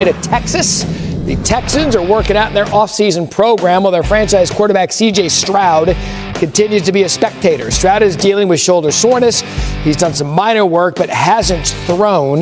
To Texas. The Texans are working out in their offseason program while their franchise quarterback C.J. Strad continues to be a spectator. Strad is dealing with shoulder soreness. He's done some minor work but hasn't thrown.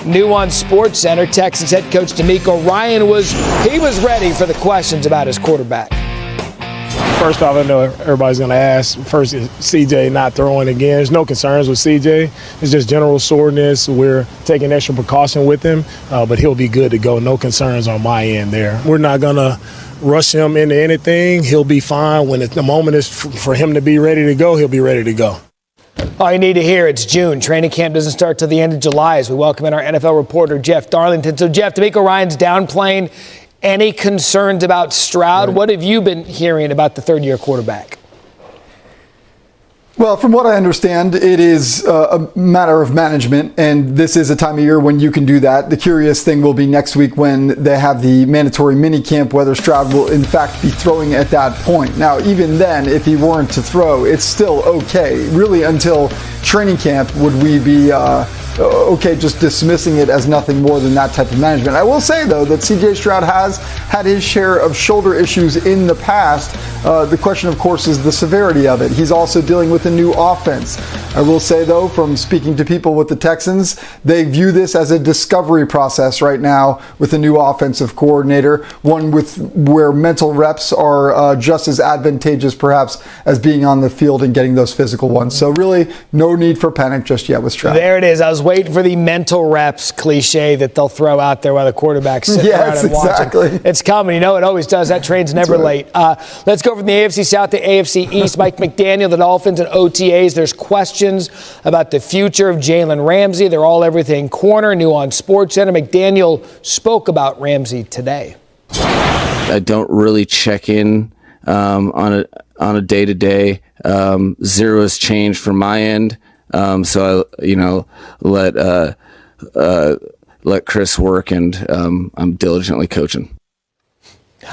New on SportsCenter, Texans head coach DeMeco Ryan was ready for the questions about his quarterback. First off, I know everybody's going to ask, first, is CJ not throwing again? There's no concerns with CJ. It's just general soreness. We're taking extra precaution with him, but he'll be good to go. No concerns on my end there. We're not going to rush him into anything. He'll be fine. When the moment is for him to be ready to go, he'll be ready to go. All you need to hear, it's June. Training camp doesn't start till the end of July as we welcome in our NFL reporter, Jeff Darlington. So, Jeff, DeMeco Ryan's downplaying any concerns about Strad? Right. What have you been hearing about the third-year quarterback? Well, from what I understand, it is a matter of management, and this is a time of year when you can do that. The curious thing will be next week when they have the mandatory minicamp, whether Strad will in fact be throwing at that point. Now, even then, if he weren't to throw, it's still okay. Really, until training camp would we be okay just dismissing it as nothing more than that type of management. I will say, though, that C.J. Strad has had his share of shoulder issues in the past. The question, of course, is the severity of it. He's also dealing with a new offense. I will say, though, from speaking to people with the Texans, they view this as a discovery process right now with a new offensive coordinator, one with where mental reps are just as advantageous, perhaps, as being on the field and getting those physical ones. So really, no need for panic just yet with Strad. There it is. I was waiting for the mental reps cliche that they'll throw out there while the quarterback's sitting around and exactly. watching. It's coming. You know, it always does. That train's never late. Let's go from the AFC South to AFC East. Mike McDaniel, the Dolphins, and OTAs. There's questions about the future of Jalen Ramsey. They're all everything corner. New on SportsCenter. McDaniel spoke about Ramsey today. I don't really check in on a day-to-day. Zero has changed from my end. So I, let Chris work, and I'm diligently coaching.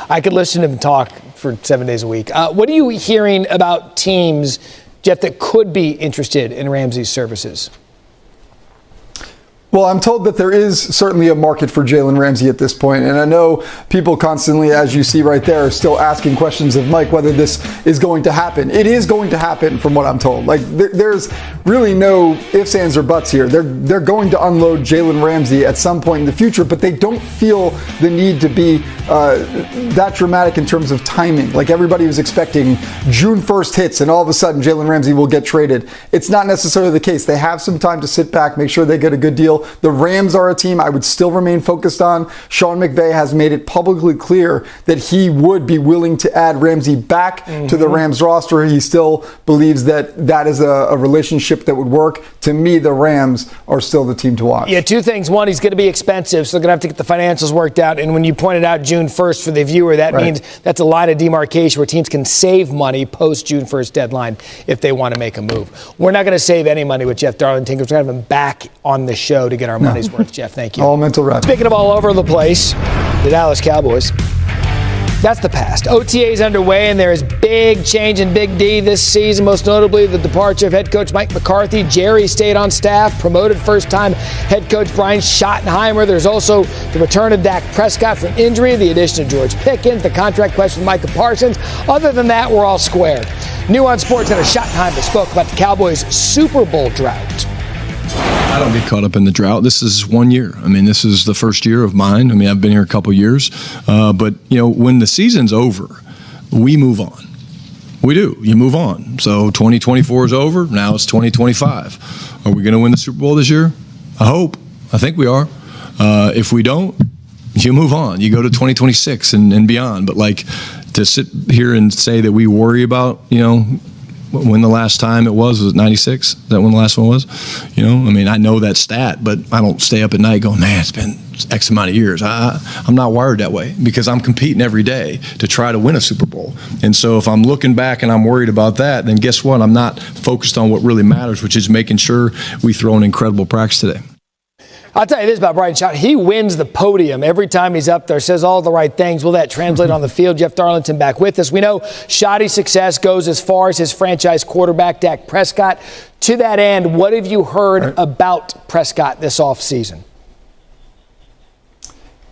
I could listen to him talk for 7 days a week. What are you hearing about teams, Jeff, that could be interested in Ramsey's services? Well, I'm told that there is certainly a market for Jalen Ramsey at this point, and I know people constantly, as you see right there, are still asking questions of Mike whether this is going to happen. It is going to happen, from what I'm told. Like, there's really no ifs, ands, or buts here. They're going to unload Jalen Ramsey at some point in the future, but they don't feel the need to be that dramatic in terms of timing. Like, everybody was expecting June 1st hits, and all of a sudden Jalen Ramsey will get traded. It's not necessarily the case. They have some time to sit back, make sure they get a good deal. The Rams are a team I would still remain focused on. Sean McVay has made it publicly clear that he would be willing to add Ramsey back to the Rams roster. He still believes that that is a relationship that would work. To me, the Rams are still the team to watch. Yeah, two things. One, he's going to be expensive, so they're going to have to get the financials worked out. And when you pointed out June 1st for the viewer, that means that's a line of demarcation where teams can save money post June 1st deadline if they want to make a move. We're not going to save any money with Jeff Darlington because we're going to have him back on the show to get our money's worth. Jeff, thank you. All mental rep. Speaking of all over the place, the Dallas Cowboys. That's the past. OTA is underway, and there is big change in Big D this season, most notably the departure of head coach Mike McCarthy. Jerry stayed on staff, promoted first-time head coach Brian Schottenheimer. There's also the return of Dak Prescott from injury, the addition of George Pickens, the contract question of Micah Parsons. Other than that, we're all square. New on SportsCenter, Schottenheimer spoke about the Cowboys' Super Bowl drought. I don't get caught up in the drought. This is 1 year. I mean, this is the first year of mine. I mean, I've been here a couple years. But, you know, when the season's over, we move on. We do. You move on. So 2024 is over. Now it's 2025. Are we going to win the Super Bowl this year? I hope. I think we are. If we don't, you move on. You go to 2026 and beyond. But, like, to sit here and say that we worry about, you know, when the last time it was 96? Is that when the last one was? You know, I mean, I know that stat, but I don't stay up at night going, man, it's been X amount of years. I'm not wired that way because I'm competing every day to try to win a Super Bowl. And so if I'm looking back and I'm worried about that, then guess what? I'm not focused on what really matters, which is making sure we throw an incredible practice today. I'll tell you this about Brian Schott. He wins the podium every time he's up there, says all the right things. Will that translate on the field? Jeff Darlington back with us. We know Schotty's success goes as far as his franchise quarterback, Dak Prescott. To that end, what have you heard about Prescott this offseason?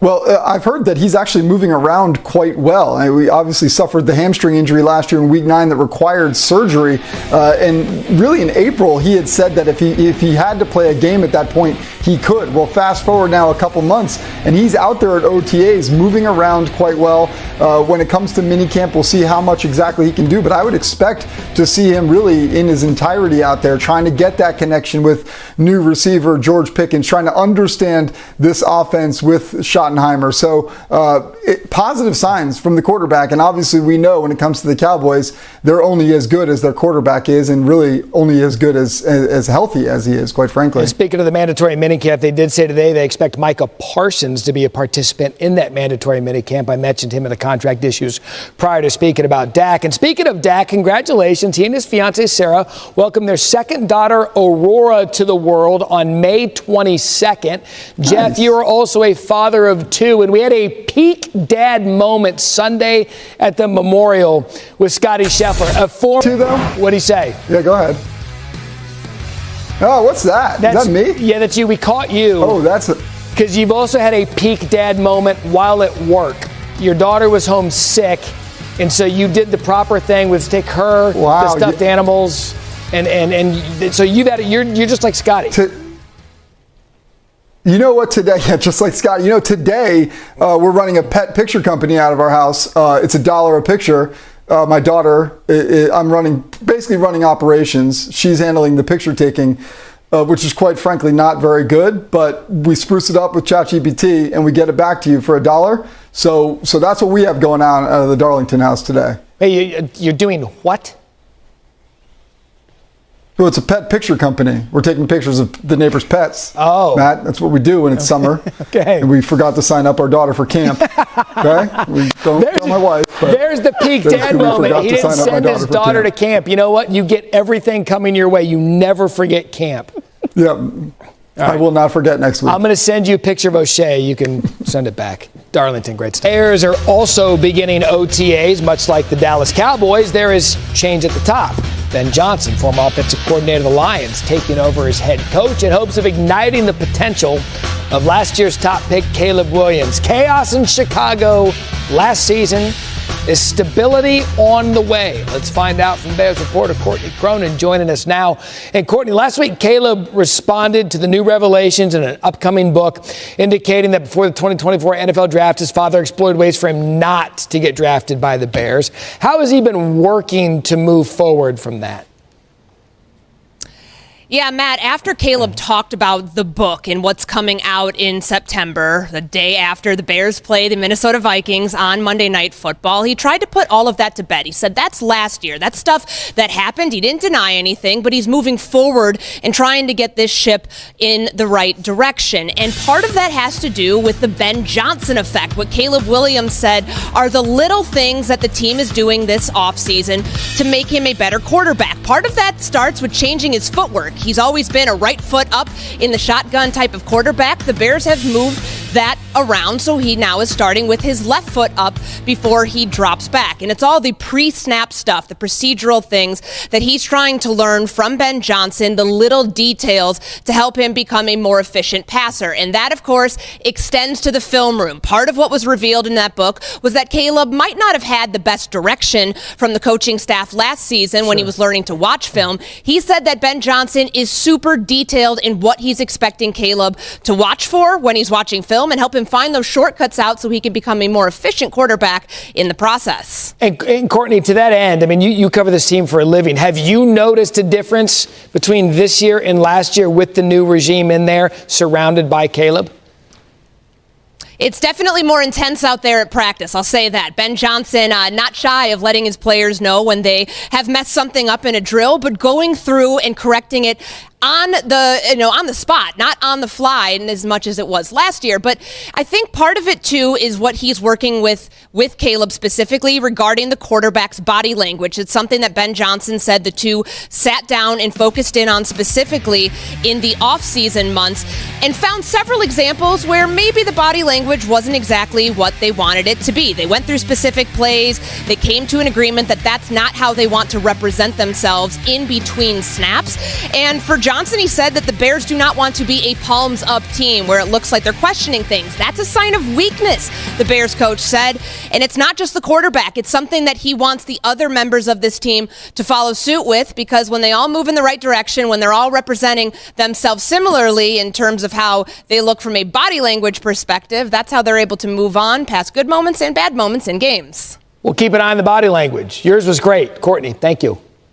Well, I've heard that he's actually moving around quite well. We obviously suffered the hamstring injury last year in Week 9 that required surgery. And really in April, he had said that if he had to play a game at that point, he could. Well, fast forward now a couple months, and he's out there at OTAs moving around quite well. When it comes to minicamp, we'll see how much exactly he can do. But I would expect to see him really in his entirety out there, trying to get that connection with new receiver George Pickens, trying to understand this offense with Schottenheimer. So positive signs from the quarterback. And obviously we know when it comes to the Cowboys, they're only as good as their quarterback is, and really only as good as healthy as he is, quite frankly. And speaking of the mandatory minicamp, they did say today they expect Micah Parsons to be a participant in that mandatory minicamp. I mentioned him in the contract issues prior to speaking about Dak. And speaking of Dak, congratulations. He and his fiancée Sarah welcomed their second daughter Aurora to the world on May 22nd. Nice. Jeff, you are also a father of two, and we had a peak dad moment Sunday at the Memorial with Scotty Scheffler. Two, though? What'd he say? Yeah, go ahead. Oh, what's that? Is that me? Yeah, that's you. We caught you. Oh, that's because you've also had a peak dad moment while at work. Your daughter was home sick, and so you did the proper thing with take her, the stuffed animals, and so you're just like Scotty. You know what, today, yeah, just like Scott, today we're running a pet picture company out of our house. It's $1 a picture. My daughter, I'm basically running operations. She's handling the picture taking, which is quite frankly not very good, but we spruce it up with ChatGPT and we get it back to you for $1. So that's what we have going on out of the Darlington house today. Hey, you're doing what? So it's a pet picture company. We're taking pictures of the neighbor's pets. Oh. Matt, that's what we do when it's summer. Okay. And we forgot to sign up our daughter for camp. Okay? Don't tell my wife. There's the peak dad moment. He didn't send his daughter to camp. You know what? You get everything coming your way. You never forget camp. Yeah. I will not forget next week. I'm going to send you a picture of O'Shea. You can send it back. Darlington, great stuff. Bears are also beginning OTAs, much like the Dallas Cowboys. There is change at the top. Ben Johnson, former offensive coordinator of the Lions, taking over as head coach in hopes of igniting the potential of last year's top pick, Caleb Williams. Chaos in Chicago last season. Is stability on the way? Let's find out from Bears reporter Courtney Cronin joining us now. And Courtney, last week Caleb responded to the new revelations in an upcoming book indicating that before the 2024 NFL draft, his father explored ways for him not to get drafted by the Bears. How has he been working to move forward from that? Yeah, Matt, after Caleb talked about the book and what's coming out in September, the day after the Bears play the Minnesota Vikings on Monday Night Football, he tried to put all of that to bed. He said that's last year. That's stuff that happened. He didn't deny anything, but he's moving forward and trying to get this ship in the right direction. And part of that has to do with the Ben Johnson effect. What Caleb Williams said are the little things that the team is doing this offseason to make him a better quarterback. Part of that starts with changing his footwork. He's always been a right foot up in the shotgun type of quarterback. The Bears have moved that around, so he now is starting with his left foot up before he drops back. And it's all the pre-snap stuff, the procedural things that he's trying to learn from Ben Johnson, the little details to help him become a more efficient passer. And that, of course, extends to the film room. Part of what was revealed in that book was that Caleb might not have had the best direction from the coaching staff last season when he was learning to watch film. He said that Ben Johnson is super detailed in what he's expecting Caleb to watch for when he's watching film and help him find those shortcuts out so he can become a more efficient quarterback in the process. And Courtney, to that end, I mean, you cover this team for a living. Have you noticed a difference between this year and last year with the new regime in there surrounded by Caleb? It's definitely more intense out there at practice. I'll say that. Ben Johnson, not shy of letting his players know when they have messed something up in a drill, but going through and correcting it on the spot, not on the fly, and as much as it was last year. But I think part of it too is what he's working with with Caleb specifically regarding the quarterback's body language. It's something that Ben Johnson said the two sat down and focused in on specifically in the offseason months and found several examples where maybe the body language wasn't exactly what they wanted it to be. They went through specific plays. They came to an agreement that that's not how they want to represent themselves in between snaps. And for Johnson, he said that the Bears do not want to be a palms up team where it looks like they're questioning things. That's a sign of weakness, the Bears coach said. And it's not just the quarterback. It's something that he wants the other members of this team to follow suit with, because when they all move in the right direction, when they're all representing themselves similarly in terms of how they look from a body language perspective, that's how they're able to move on past good moments and bad moments in games. We'll keep an eye on the body language. Yours was great. Courtney, thank you.